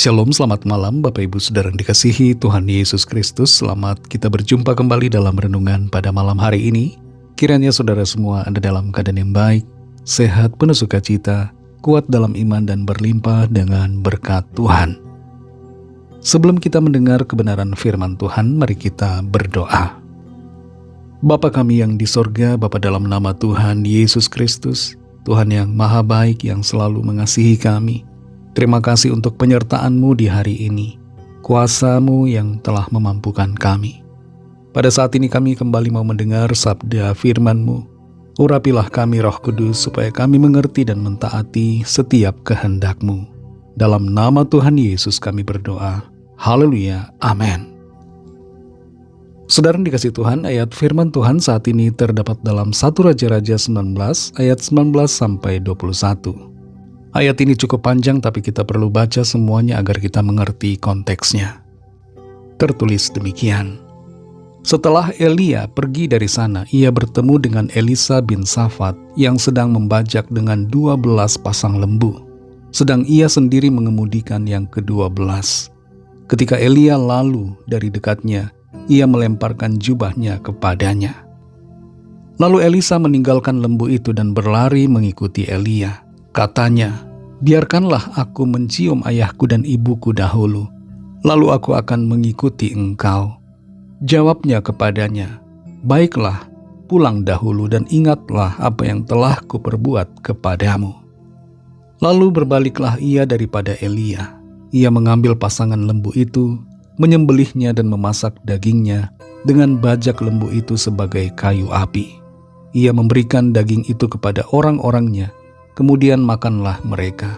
Shalom, selamat malam Bapak Ibu Saudara yang dikasihi Tuhan Yesus Kristus. Selamat kita berjumpa kembali dalam renungan pada malam hari ini. Kiranya saudara semua ada dalam keadaan yang baik, sehat, penuh sukacita, kuat dalam iman dan berlimpah dengan berkat Tuhan. Sebelum kita mendengar kebenaran firman Tuhan, mari kita berdoa. Bapa kami yang di sorga, Bapa dalam nama Tuhan Yesus Kristus, Tuhan yang maha baik yang selalu mengasihi kami. Terima kasih untuk penyertaan-Mu di hari ini, kuasa-Mu yang telah memampukan kami. Pada saat ini kami kembali mau mendengar sabda firman-Mu. Urapilah kami Roh Kudus supaya kami mengerti dan mentaati setiap kehendak-Mu. Dalam nama Tuhan Yesus kami berdoa. Haleluya. Amin. Saudara yang dikasihi Tuhan, ayat firman Tuhan saat ini terdapat dalam 1 Raja-Raja 19 ayat 19 sampai 21. Ayat ini cukup panjang tapi kita perlu baca semuanya agar kita mengerti konteksnya. Tertulis demikian. Setelah Elia pergi dari sana, ia bertemu dengan Elisa bin Safat yang sedang membajak dengan 12 pasang lembu, sedang ia sendiri mengemudikan yang ke-12. Ketika Elia lalu dari dekatnya, ia melemparkan jubahnya kepadanya. Lalu Elisa meninggalkan lembu itu dan berlari mengikuti Elia. Katanya, biarkanlah aku mencium ayahku dan ibuku dahulu, lalu aku akan mengikuti engkau. Jawabnya kepadanya, baiklah, pulang dahulu dan ingatlah apa yang telah kuperbuat kepadamu. Lalu berbaliklah ia daripada Elia. Ia mengambil pasangan lembu itu, menyembelihnya dan memasak dagingnya dengan bajak lembu itu sebagai kayu api. Ia memberikan daging itu kepada orang-orangnya, kemudian makanlah mereka.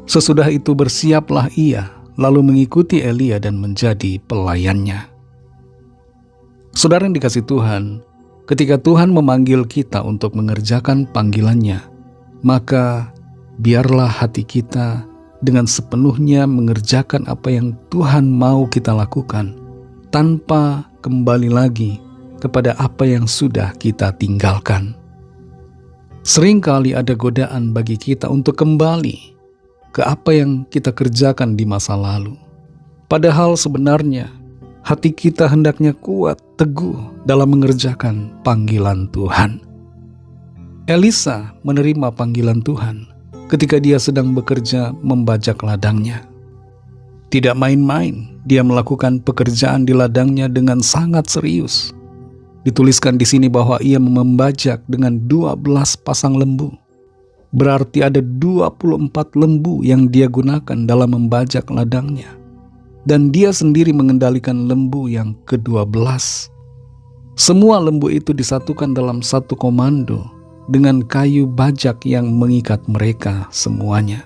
Sesudah itu bersiaplah ia, lalu mengikuti Elia dan menjadi pelayannya. Saudara yang dikasihi Tuhan, ketika Tuhan memanggil kita untuk mengerjakan panggilannya, maka biarlah hati kita dengan sepenuhnya mengerjakan apa yang Tuhan mau kita lakukan, tanpa kembali lagi kepada apa yang sudah kita tinggalkan. Seringkali ada godaan bagi kita untuk kembali ke apa yang kita kerjakan di masa lalu. Padahal sebenarnya hati kita hendaknya kuat, teguh dalam mengerjakan panggilan Tuhan. Elisa menerima panggilan Tuhan ketika dia sedang bekerja membajak ladangnya. Tidak main-main, dia melakukan pekerjaan di ladangnya dengan sangat serius. Dituliskan di sini bahwa ia membajak dengan 12 pasang lembu. Berarti ada 24 lembu yang dia gunakan dalam membajak ladangnya. Dan dia sendiri mengendalikan lembu yang ke-12. Semua lembu itu disatukan dalam satu komando dengan kayu bajak yang mengikat mereka semuanya.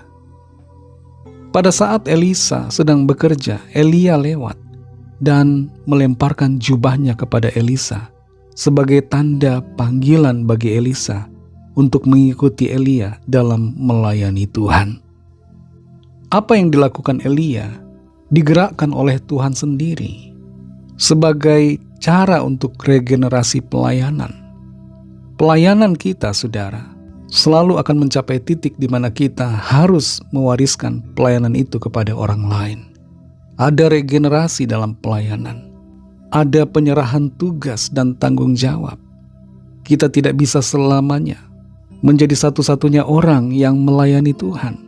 Pada saat Elisa sedang bekerja, Elia lewat dan melemparkan jubahnya kepada Elisa sebagai tanda panggilan bagi Elisa untuk mengikuti Elia dalam melayani Tuhan. Apa yang dilakukan Elia digerakkan oleh Tuhan sendiri sebagai cara untuk regenerasi pelayanan. Pelayanan kita, saudara, selalu akan mencapai titik di mana kita harus mewariskan pelayanan itu kepada orang lain. Ada regenerasi dalam pelayanan. Ada penyerahan tugas dan tanggung jawab. Kita tidak bisa selamanya menjadi satu-satunya orang yang melayani Tuhan,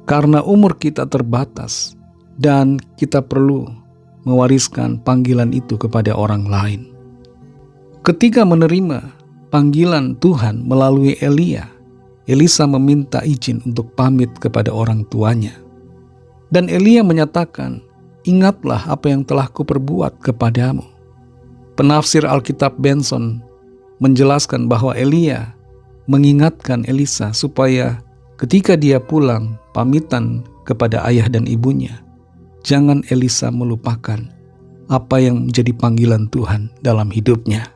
karena umur kita terbatas dan kita perlu mewariskan panggilan itu kepada orang lain. Ketika menerima panggilan Tuhan melalui Elia, Elisa meminta izin untuk pamit kepada orang tuanya. Dan Elia menyatakan, ingatlah apa yang telah kuperbuat kepadamu. Penafsir Alkitab Benson menjelaskan bahwa Elia mengingatkan Elisa supaya ketika dia pulang pamitan kepada ayah dan ibunya, jangan Elisa melupakan apa yang menjadi panggilan Tuhan dalam hidupnya.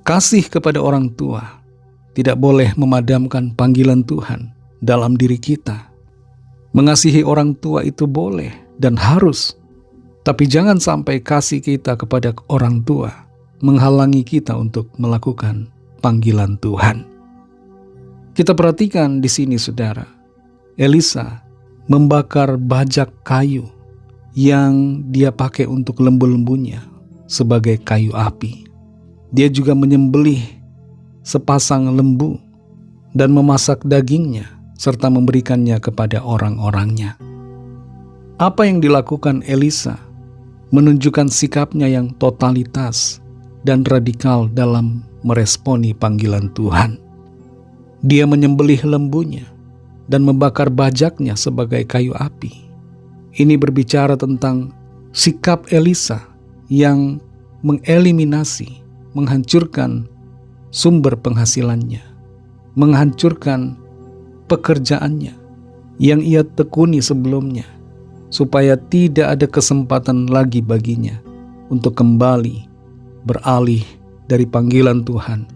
Kasih kepada orang tua tidak boleh memadamkan panggilan Tuhan dalam diri kita. Mengasihi orang tua itu boleh dan harus, tapi jangan sampai kasih kita kepada orang tua menghalangi kita untuk melakukan panggilan Tuhan. Kita perhatikan di sini, saudara. Elisa membakar bajak kayu yang dia pakai untuk lembu-lembunya sebagai kayu api. Dia juga menyembelih sepasang lembu dan memasak dagingnya serta memberikannya kepada orang-orangnya. Apa yang dilakukan Elisa menunjukkan sikapnya yang totalitas dan radikal dalam meresponi panggilan Tuhan. Dia menyembelih lembunya dan membakar bajaknya sebagai kayu api. Ini berbicara tentang sikap Elisa yang mengeliminasi, menghancurkan sumber penghasilannya, menghancurkan pekerjaannya yang ia tekuni sebelumnya, supaya tidak ada kesempatan lagi baginya untuk kembali beralih dari panggilan Tuhan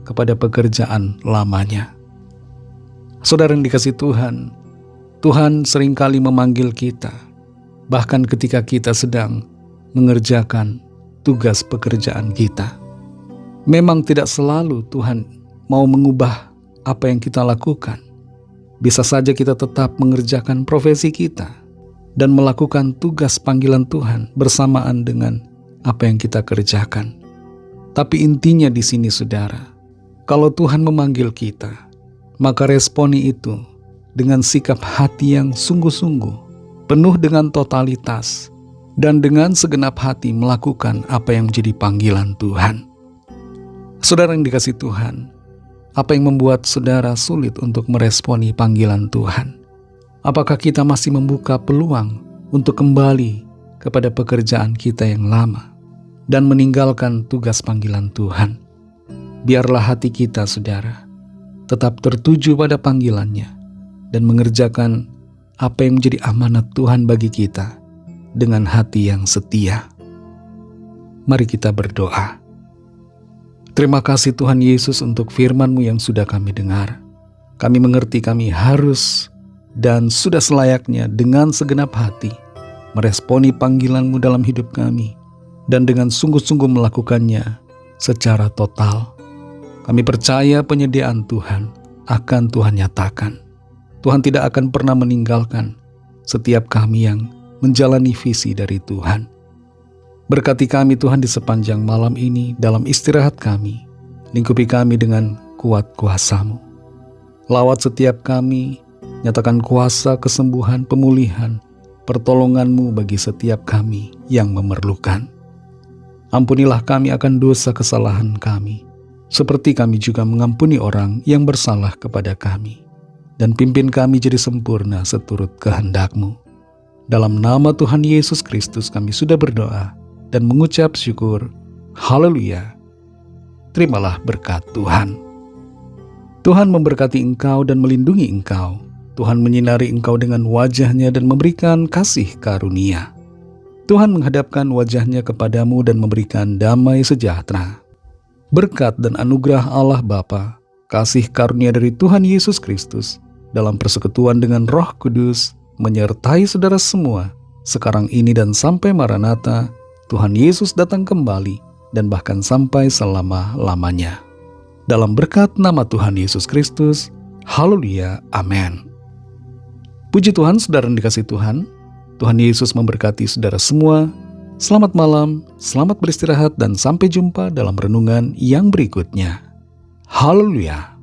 kepada pekerjaan lamanya. Saudara yang dikasihi Tuhan, Tuhan seringkali memanggil kita, bahkan ketika kita sedang mengerjakan tugas pekerjaan kita. Memang tidak selalu Tuhan mau mengubah apa yang kita lakukan. Bisa saja kita tetap mengerjakan profesi kita dan melakukan tugas panggilan Tuhan bersamaan dengan apa yang kita kerjakan. Tapi intinya di sini, saudara, kalau Tuhan memanggil kita, maka responi itu dengan sikap hati yang sungguh-sungguh, penuh dengan totalitas, dan dengan segenap hati melakukan apa yang menjadi panggilan Tuhan. Saudara yang dikasihi Tuhan, apa yang membuat saudara sulit untuk meresponi panggilan Tuhan? Apakah kita masih membuka peluang untuk kembali kepada pekerjaan kita yang lama dan meninggalkan tugas panggilan Tuhan? Biarlah hati kita, saudara, tetap tertuju pada panggilannya dan mengerjakan apa yang menjadi amanat Tuhan bagi kita dengan hati yang setia. Mari kita berdoa. Terima kasih Tuhan Yesus untuk firman-Mu yang sudah kami dengar. Kami mengerti kami harus dan sudah selayaknya dengan segenap hati meresponi panggilan-Mu dalam hidup kami dan dengan sungguh-sungguh melakukannya secara total. Kami percaya penyediaan Tuhan akan Tuhan nyatakan. Tuhan tidak akan pernah meninggalkan setiap kami yang menjalani visi dari Tuhan. Berkati kami Tuhan di sepanjang malam ini dalam istirahat kami. Lingkupi kami dengan kuat kuasa-Mu. Lawat setiap kami, nyatakan kuasa kesembuhan, pemulihan, pertolongan-Mu bagi setiap kami yang memerlukan. Ampunilah kami akan dosa kesalahan kami, seperti kami juga mengampuni orang yang bersalah kepada kami. Dan pimpin kami jadi sempurna seturut kehendak-Mu. Dalam nama Tuhan Yesus Kristus kami sudah berdoa dan mengucap syukur. Haleluya. Terimalah berkat Tuhan. Tuhan memberkati engkau dan melindungi engkau. Tuhan menyinari engkau dengan wajah-Nya dan memberikan kasih karunia. Tuhan menghadapkan wajah-Nya kepadamu dan memberikan damai sejahtera. Berkat dan anugerah Allah Bapa, kasih karunia dari Tuhan Yesus Kristus, dalam persekutuan dengan Roh Kudus, menyertai saudara semua, sekarang ini dan sampai Maranatha, Tuhan Yesus datang kembali, dan bahkan sampai selama-lamanya. Dalam berkat nama Tuhan Yesus Kristus, haleluya, amin. Puji Tuhan, saudara yang dikasihi Tuhan, Tuhan Yesus memberkati saudara semua. Selamat malam, selamat beristirahat, dan sampai jumpa dalam renungan yang berikutnya. Haleluya.